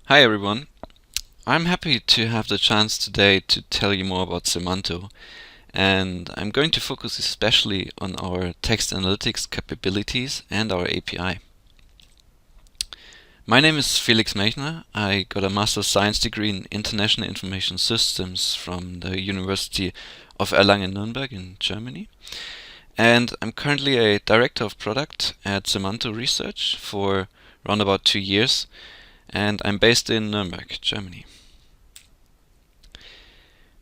Hi everyone. I'm happy to have the chance today to tell you more about Simanto, and I'm going to focus especially on our text analytics capabilities and our API. My name is Felix Mechner. I got a Master of Science degree in International Information Systems from the University of Erlangen-Nuremberg in Germany, and I'm currently a Director of Product at Simanto Research for around about 2 years, and I'm based in Nuremberg, Germany.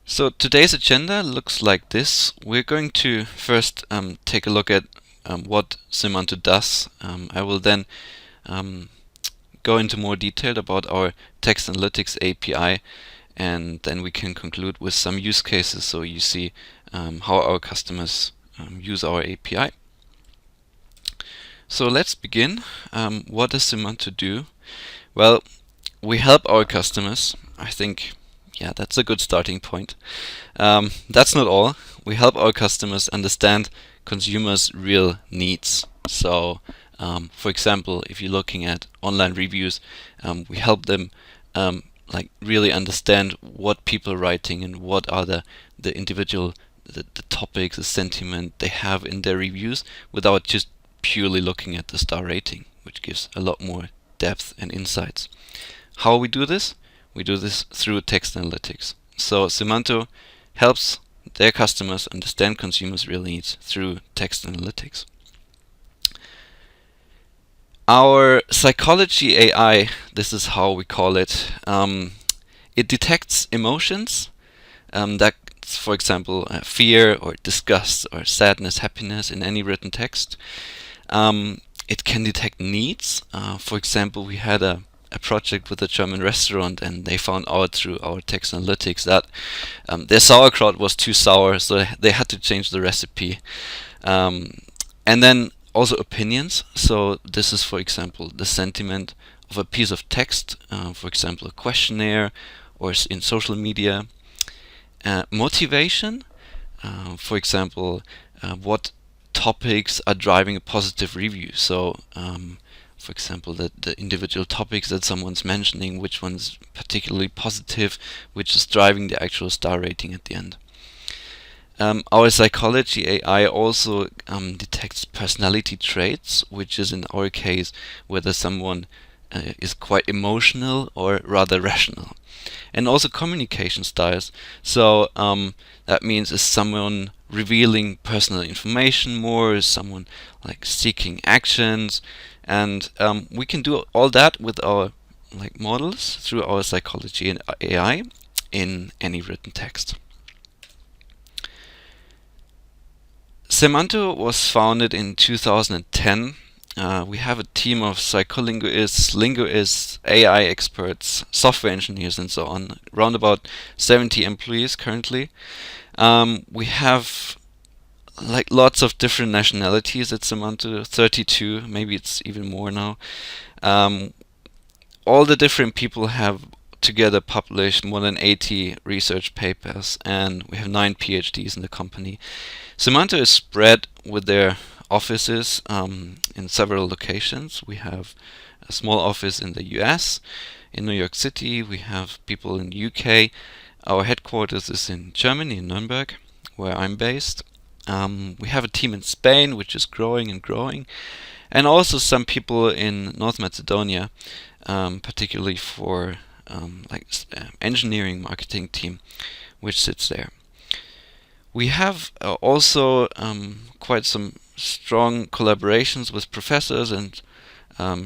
So today's agenda looks like this. We're going to first take a look at what Simanto does. I will then go into more detail about our text analytics API, and then we can conclude with some use cases so you see how our customers use our API. So let's begin. What does Simanto do? Well, we help our customers. I think that's a good starting point. That's not all. We help our customers understand consumers' real needs. So, for example, if you're looking at online reviews, we help them really understand what people are writing and what are the individual the topics, the sentiment they have in their reviews, without just purely looking at the star rating, which gives a lot more depth and insights. How we do this? We do this through text analytics. So Simanto helps their customers understand consumers' real needs through text analytics. Our psychology AI, this is how we call it, it detects emotions that's, for example, fear or disgust or sadness, happiness in any written text. It can detect needs. For example, we had a project with a German restaurant, and they found out through our text analytics that their sauerkraut was too sour, so they had to change the recipe. And then also opinions. So this is, for example, the sentiment of a piece of text, for example, a questionnaire, or in social media. Motivation, for example, what topics are driving a positive review. So, for example, the individual topics that someone's mentioning, which one's particularly positive, which is driving the actual star rating at the end. Our psychology AI also detects personality traits, which is in our case whether someone is quite emotional or rather rational. And also communication styles. So that means, is someone revealing personal information more? Is someone seeking actions? And we can do all that with our models through our psychology and AI in any written text. Simanto was founded in 2010. We have a team of psycholinguists, linguists, AI experts, software engineers, and so on. Around about 70 employees currently. We have lots of different nationalities at Simanto, 32, maybe it's even more now. All the different people have together published more than 80 research papers, and we have 9 PhDs in the company. Simanto is spread with their offices in several locations. We have a small office in the US, in New York City. We have people in the UK. Our headquarters is in Germany, in Nuremberg, where I'm based. We have a team in Spain, which is growing and growing, and also some people in North Macedonia, particularly for engineering marketing team, which sits there. We have also quite some strong collaborations with professors and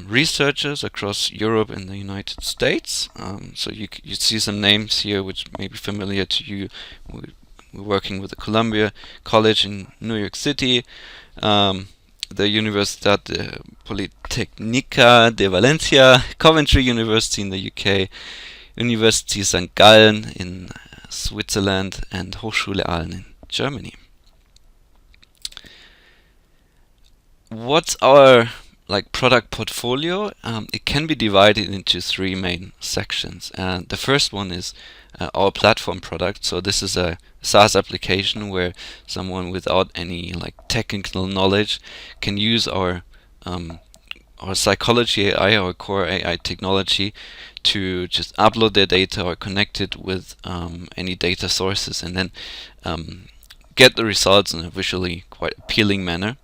researchers across Europe and the United States. So you see some names here which may be familiar to you. We're working with the Columbia College in New York City, the Universidad Politécnica de Valencia, Coventry University in the UK, University St. Gallen in Switzerland, and Hochschule Aalen in Germany. What's our product portfolio? It can be divided into 3 main sections. And the first one is our platform product. So this is a SaaS application where someone without any technical knowledge can use our our psychology AI, our core AI technology, to just upload their data or connect it with any data sources, and then get the results in a visually quite appealing manner.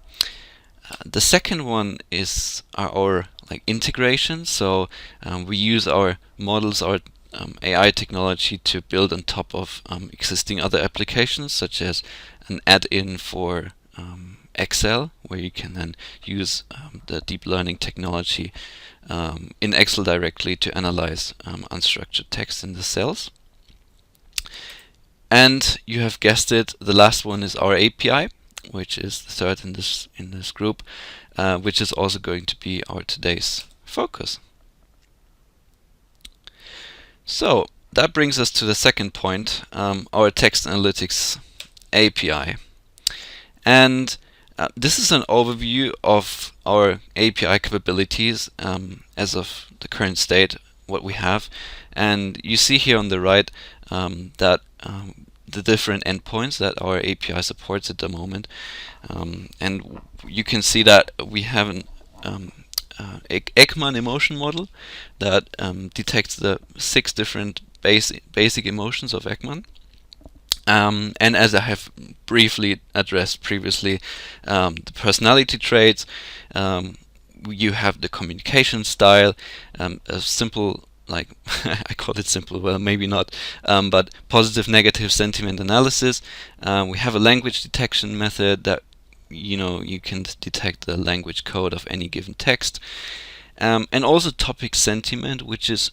The second one is our like integration. So we use our models, our AI technology, to build on top of existing other applications, such as an add-in for Excel, where you can then use the deep learning technology in Excel directly to analyze unstructured text in the cells. And you have guessed it, the last one is our API, which is the third in this group, which is also going to be our today's focus. So that brings us to the second point, our text analytics API. And this is an overview of our API capabilities as of the current state, what we have. And you see here on the right that the different endpoints that our API supports at the moment. And you can see that we have an Ekman emotion model that detects the 6 different basic emotions of Ekman. And as I have briefly addressed previously, the personality traits, you have the communication style, a simple, like I call it simple, well maybe not, but positive negative sentiment analysis. We have a language detection method that you can detect the language code of any given text, and also topic sentiment, which is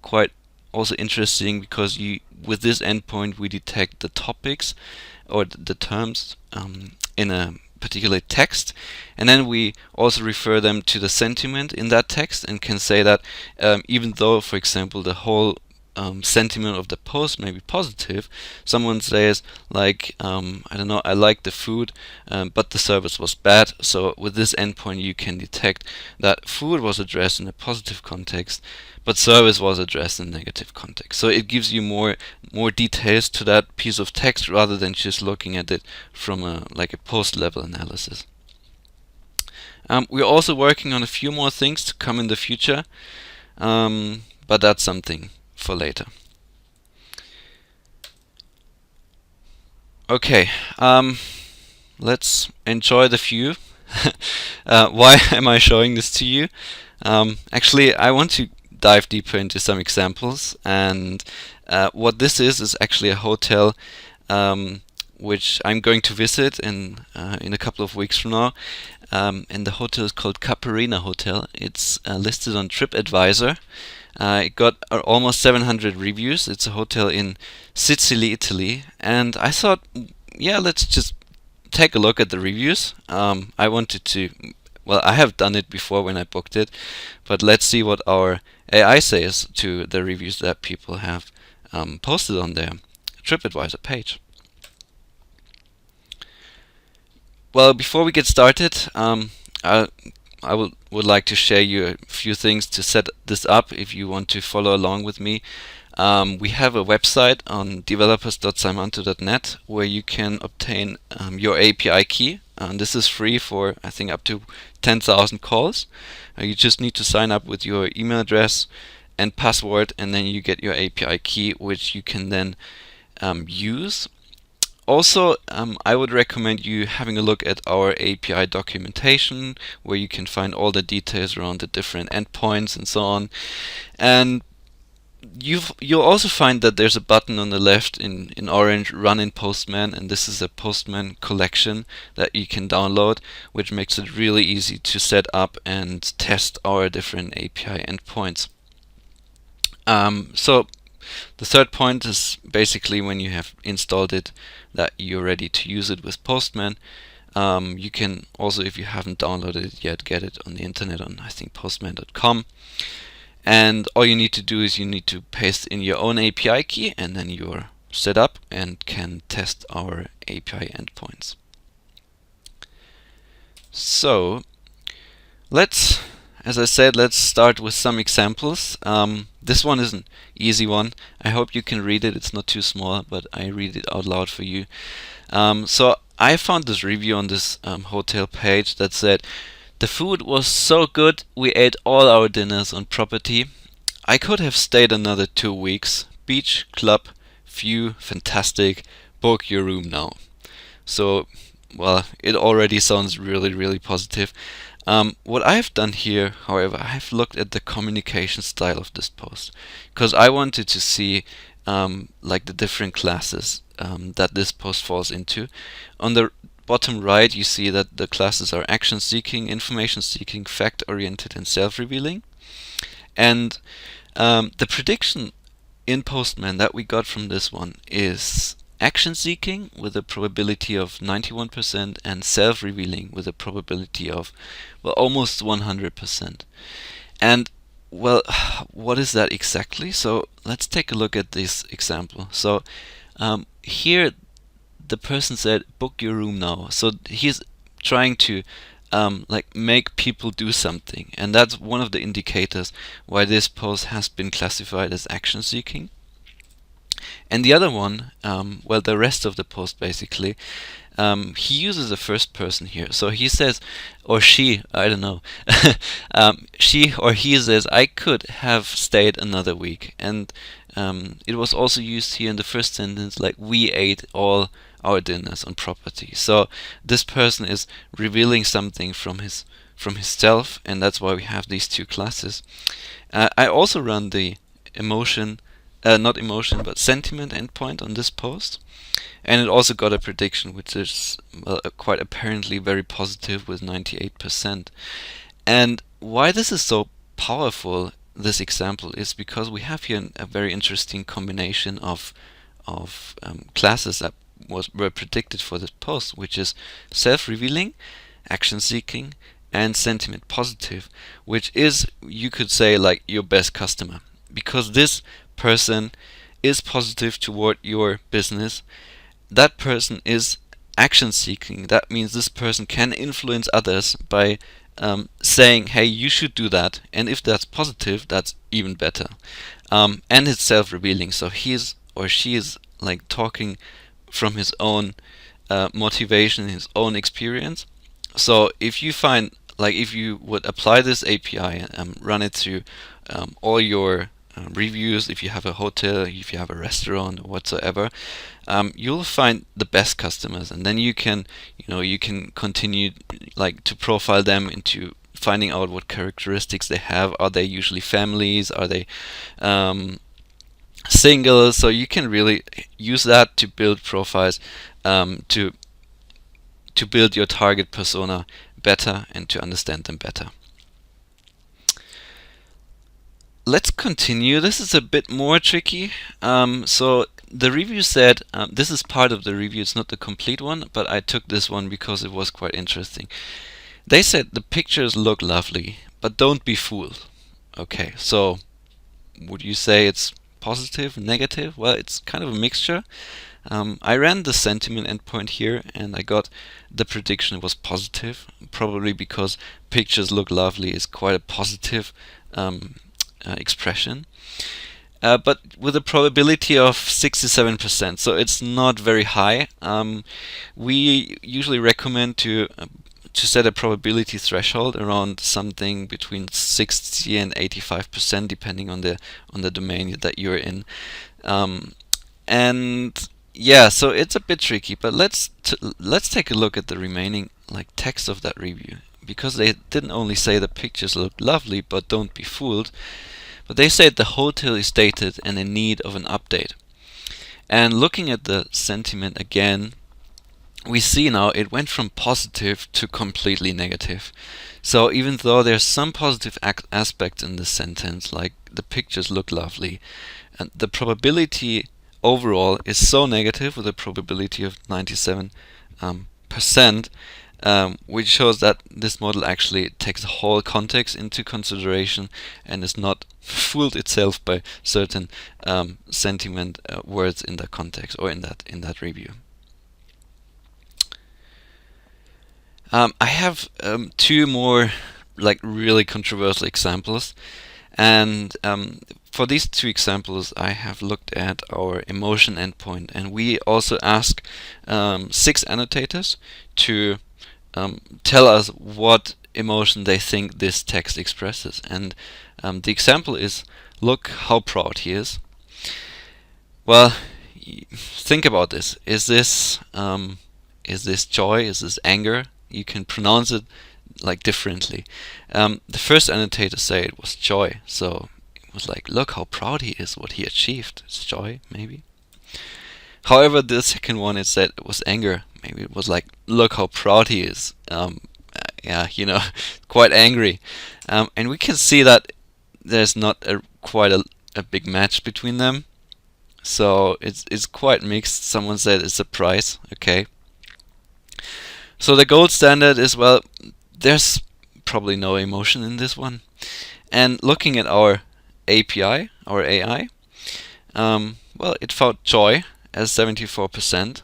quite also interesting, because with this endpoint we detect the topics or the terms in a particular text, and then we also refer them to the sentiment in that text, and can say that even though, for example, the whole sentiment of the post may be positive, someone says like, I don't know, I like the food, but the service was bad. So with this endpoint you can detect that food was addressed in a positive context, but service was addressed in a negative context. So it gives you more details to that piece of text, rather than just looking at it from a post level analysis. We're also working on a few more things to come in the future, but that's something for later. Okay, let's enjoy the view. Why am I showing this to you? Actually, I want to dive deeper into some examples, and what this is actually a hotel which I'm going to visit in a couple of weeks from now. And the hotel is called Caparina Hotel. It's listed on TripAdvisor. It got almost 700 reviews. It's a hotel in Sicily, Italy, and I thought, yeah, let's just take a look at the reviews. I wanted to, well, I have done it before when I booked it, but let's see what our AI says to the reviews that people have posted on their TripAdvisor page. Well, before we get started, I would like to share you a few things to set this up if you want to follow along with me. We have a website on developers.simanto.net where you can obtain your API key. This is free for, I think, up to 10,000 calls. You just need to sign up with your email address and password, and then you get your API key, which you can then use. Also, I would recommend you having a look at our API documentation, where you can find all the details around the different endpoints and so on. And you'll also find that there's a button on the left in orange, Run in Postman, and this is a Postman collection that you can download, which makes it really easy to set up and test our different API endpoints. So the third point is basically when you have installed it, that you're ready to use it with Postman. You can also, if you haven't downloaded it yet, get it on the internet on, I think, postman.com. And all you need to do is you need to paste in your own API key, and then you're set up and can test our API endpoints. So as I said, let's start with some examples. This one is an easy one. I hope you can read it. It's not too small, but I read it out loud for you. So I found this review on this hotel page that said, The food was so good, we ate all our dinners on property. I could have stayed another 2 weeks. Beach, club, view, fantastic. Book your room now. So, well, it already sounds really, really positive. What I've done here, however, I've looked at the communication style of this post because I wanted to see like the different classes that this post falls into. On the bottom right, you see that the classes are action seeking, information seeking, fact oriented, and self revealing. And the prediction in Postman that we got from this one is action seeking with a probability of 91% and self revealing with a probability of, well, almost 100%. And, well, what is that exactly? So let's take a look at this example. So here the person said, book your room now. So he's trying to like make people do something, and that's one of the indicators why this post has been classified as action seeking. And the other one, well, the rest of the post basically, he uses a first person here. So he says, or she, I don't know, she or he says, I could have stayed another week. And it was also used here in the first sentence, like we ate all our dinners on property. So this person is revealing something from himself, and that's why we have these two classes. I also run the not emotion, but sentiment endpoint on this post, and it also got a prediction, which is quite apparently very positive with 98%. And why this is so powerful, this example, is because we have here a very interesting combination of classes that were predicted for this post, which is self-revealing, action-seeking, and sentiment positive, which is, you could say, like your best customer, because this person is positive toward your business. That person is action-seeking. That means this person can influence others by saying, hey, you should do that, and if that's positive, that's even better. And it's self-revealing, so he is or she is like talking from his own motivation, his own experience. So if you find, like, if you would apply this API and run it through all your reviews, if you have a hotel, if you have a restaurant, or whatsoever, you'll find the best customers, and then you can continue like to profile them into finding out what characteristics they have. Are they usually families? Are they single? So you can really use that to build profiles, to build your target persona better and to understand them better. Let's continue. This is a bit more tricky. So the review said, this is part of the review, it's not the complete one, but I took this one because it was quite interesting. They said the pictures look lovely, but don't be fooled. Okay, so would you say it's positive, negative? Well, it's kind of a mixture. I ran the sentiment endpoint here, and I got the prediction was positive, probably because pictures look lovely is quite a positive expression, but with a probability of 67%, so it's not very high. We usually recommend to set a probability threshold around something between 60 and 85%, depending on the domain that you're in. And yeah, so it's a bit tricky, but let's take a look at the remaining like text of that review, because they didn't only say the pictures look lovely, but don't be fooled. But they said the hotel is dated and in need of an update. And looking at the sentiment again, we see now it went from positive to completely negative. So even though there's some positive aspects in this sentence, like the pictures look lovely, and the probability overall is so negative with a probability of 97%, which shows that this model actually takes the whole context into consideration and is not fooled itself by certain sentiment words in the context or in that review. I have two more like really controversial examples, and for these two examples I have looked at our emotion endpoint, and we also ask 6 annotators to tell us what emotion they think this text expresses. And the example is, look how proud he is. Well, think about this. Is this joy? Is this anger? You can pronounce it like differently. The first annotator said it was joy, so it was like, look how proud he is, what he achieved. It's joy, maybe. However, the second one, it said it was anger. Maybe it was like, look how proud he is. Yeah, quite angry. And we can see that there's not quite a big match between them. So it's quite mixed. Someone said it's surprise. Okay. So the gold standard is, well, there's probably no emotion in this one. And looking at our API, our AI, well, it found joy as 74%,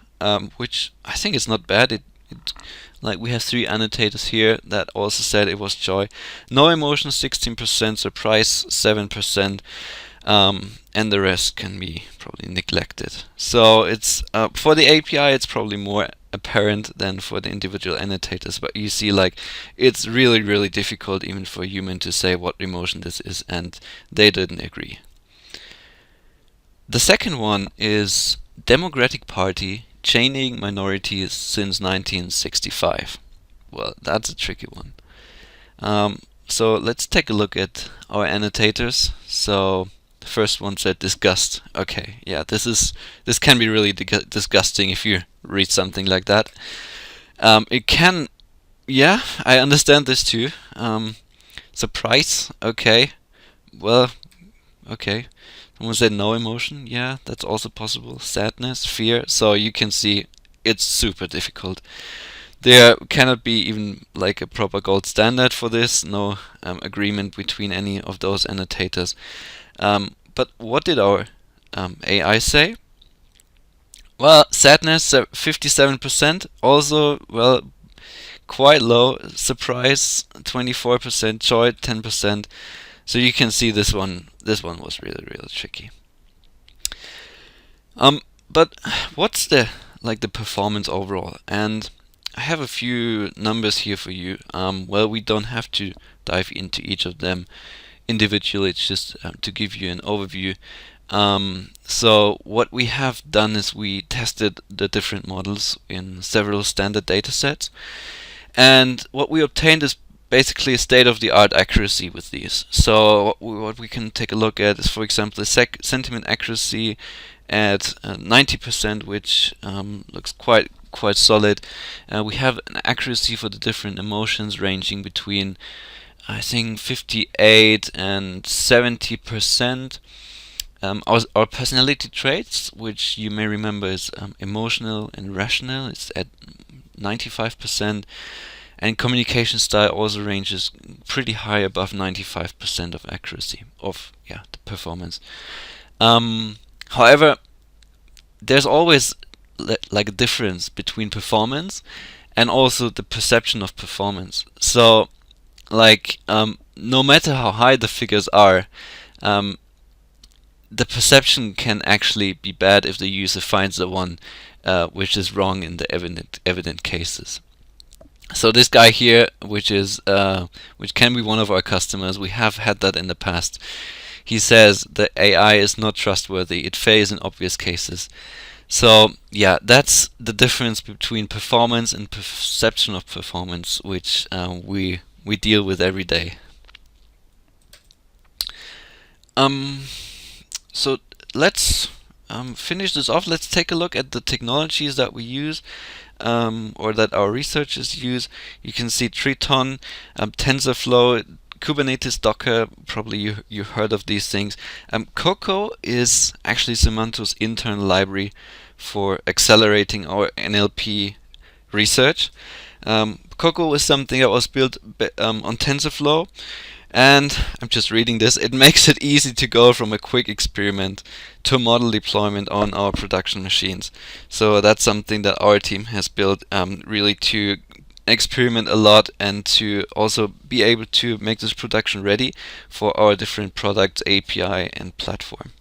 which I think is not bad. Like, we have 3 annotators here that also said it was joy. No emotion, 16%, surprise, 7%, and the rest can be probably neglected. So it's for the API, it's probably more apparent than for the individual annotators, but you see, like, it's really, really difficult even for a human to say what emotion this is, and they didn't agree. The second one is Democratic Party chaining minorities since 1965. Well, that's a tricky one. So let's take a look at our annotators. So the first one said disgust. Okay, yeah, this can be really disgusting if you read something like that. It can, yeah, I understand this too. Surprise. Okay, well, okay. Someone said no emotion. Yeah, that's also possible. Sadness, fear. So you can see it's super difficult. There cannot be even like a proper gold standard for this. No agreement between any of those annotators. But what did our AI say? Well, sadness, 57%. Also, well, quite low. Surprise, 24%. Joy, 10%. So you can see this one was really, really tricky. But what's the performance overall? And I have a few numbers here for you. Well, we don't have to dive into each of them individually. It's just to give you an overview. So what we have done is we tested the different models in several standard data sets, and what we obtained is basically state-of-the-art accuracy with these. So what we can take a look at is, for example, the sentiment accuracy at 90%, which looks quite solid. We have an accuracy for the different emotions ranging between, I think, 58 and 70%. Our personality traits, which you may remember is emotional and rational, is at 95%. And communication style also ranges pretty high, above 95% of accuracy of the performance. However, there's always like a difference between performance and also the perception of performance. So, like, no matter how high the figures are, the perception can actually be bad if the user finds the one which is wrong in the evident cases. So this guy here, which can be one of our customers, we have had that in the past. He says the AI is not trustworthy. It fails in obvious cases. So yeah, that's the difference between performance and perception of performance, which we deal with every day. So let's finish this off. Let's take a look at the technologies that we use. Or that our researchers use. You can see Triton, TensorFlow, Kubernetes, Docker. Probably you heard of these things. Coco is actually Simanto's internal library for accelerating our NLP research. Coco is something that was built on TensorFlow. And I'm just reading this. It makes it easy to go from a quick experiment to model deployment on our production machines. So that's something that our team has built really to experiment a lot and to also be able to make this production ready for our different products, API and platform.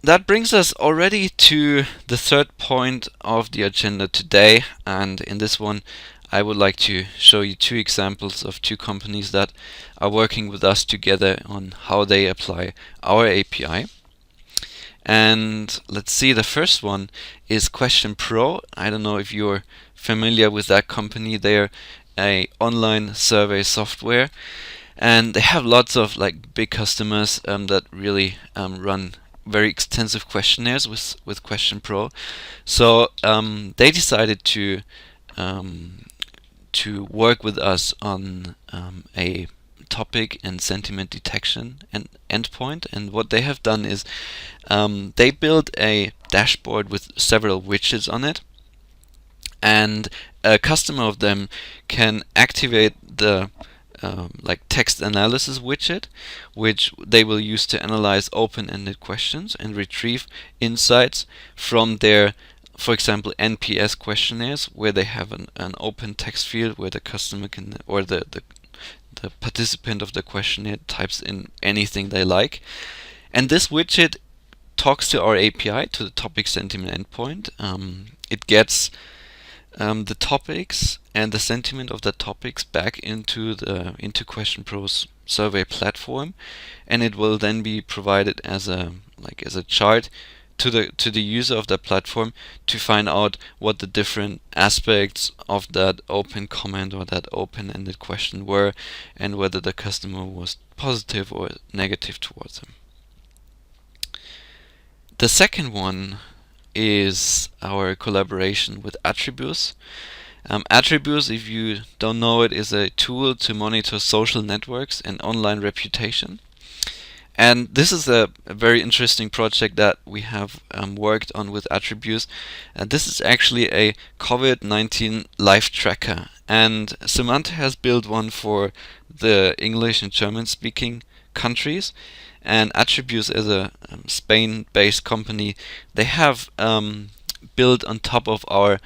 that brings us already to the third point of the agenda today, and in this one I would like to show you two examples of two companies that are working with us together on how they apply our API. And let's see, the first one is QuestionPro. I don't know if you're familiar with that company. They're a online survey software, and they have lots of like big customers that really run very extensive questionnaires with QuestionPro. So they decided to work with us on a topic and sentiment detection and endpoint. And what they have done is they built a dashboard with several widgets on it, and a customer of them can activate the like text analysis widget, which they will use to analyze open-ended questions and retrieve insights from their, for example, NPS questionnaires, where they have an open text field where the customer can, or the participant of the questionnaire types in anything they like. And this widget talks to our API, to the topic sentiment endpoint. It gets the topics and the sentiment of the topics back into QuestionPro's survey platform, and it will then be provided as a chart to the user of that platform to find out what the different aspects of that open comment or that open-ended question were, and whether the customer was positive or negative towards them. The second one is our collaboration with Attributes. Attributes, if you don't know it, is a tool to monitor social networks and online reputation. And this is a very interesting project that we have worked on with Attributes. This is actually a COVID-19 life tracker. And Simanto has built one for the English and German-speaking countries. And Attributes is a Spain-based company. They have built on top of our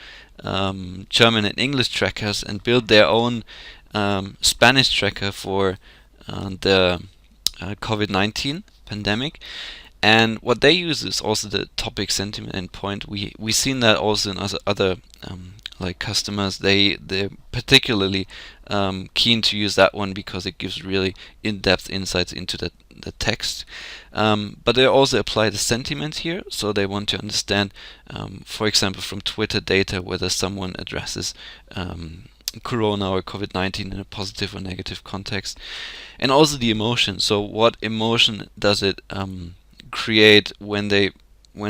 German and English trackers and built their own Spanish tracker for the COVID-19 pandemic. And what they use is also the topic sentiment endpoint. We seen that also in other like customers. They're particularly keen to use that one because it gives really in-depth insights into the text. But they also apply the sentiment here, so they want to understand, for example, from Twitter data, whether someone addresses Corona or COVID-19 in a positive or negative context, and also the emotion. So what emotion does it create when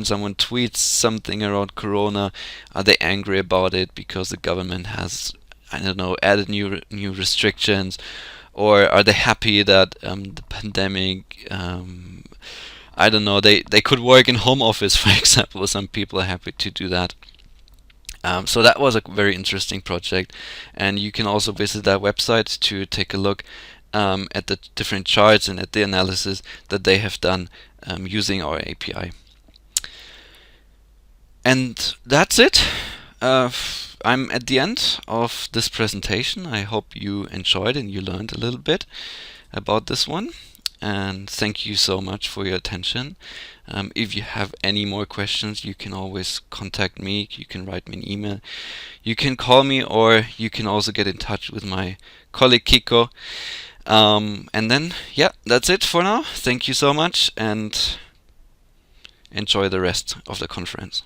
someone tweets something around Corona? Are they angry about it because the government has, I don't know, added new restrictions, or are they happy that the pandemic, I don't know, they could work in home office, for example. Some people are happy to do that. So that was a very interesting project, and you can also visit that website to take a look at the different charts and at the analysis that they have done using our API. And that's it. I'm at the end of this presentation. I hope you enjoyed and you learned a little bit about this one. And thank you so much for your attention. If you have any more questions, you can always contact me. You can write me an email. You can call me, or you can also get in touch with my colleague Kiko. And then, yeah, that's it for now. Thank you so much, and enjoy the rest of the conference.